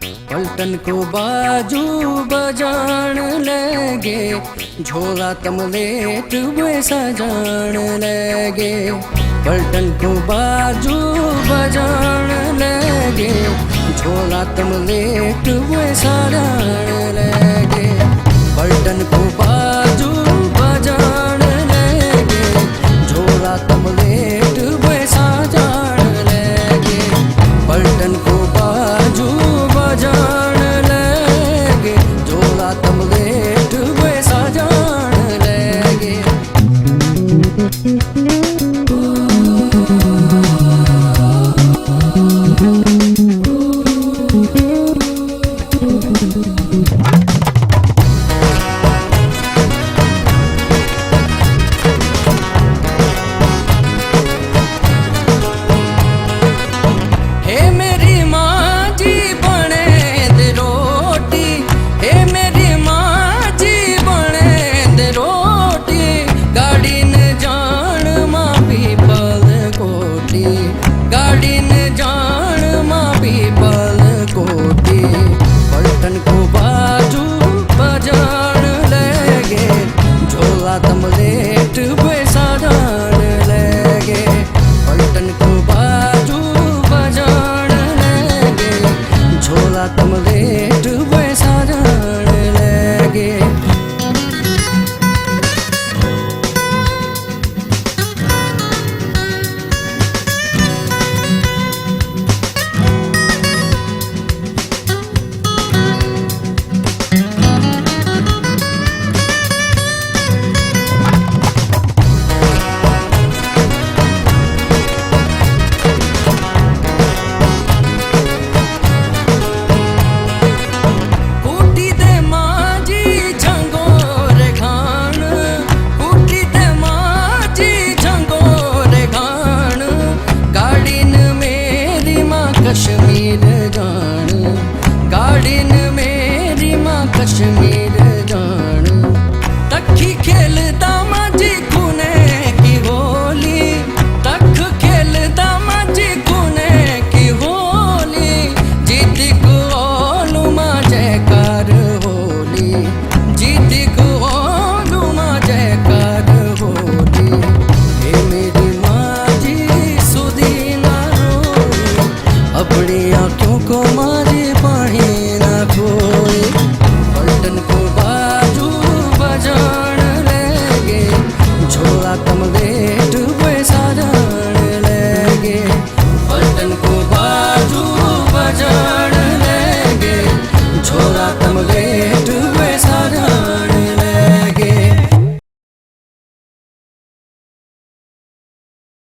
पलटन को बाजू बजान लगे, झोला तमलेट वैसा जान लगे। पलटन को बाजू बजान लगे, झोला तमलेट वैसा जान लगे। पलटन को बाजू बजान लगे, झोला तमलेट वैसा जान लगे। पलटन को बाजू बजान लगे, झोला तमलेट वैसा जान लगे। गाड़ी न जान मां पीपल कोटी।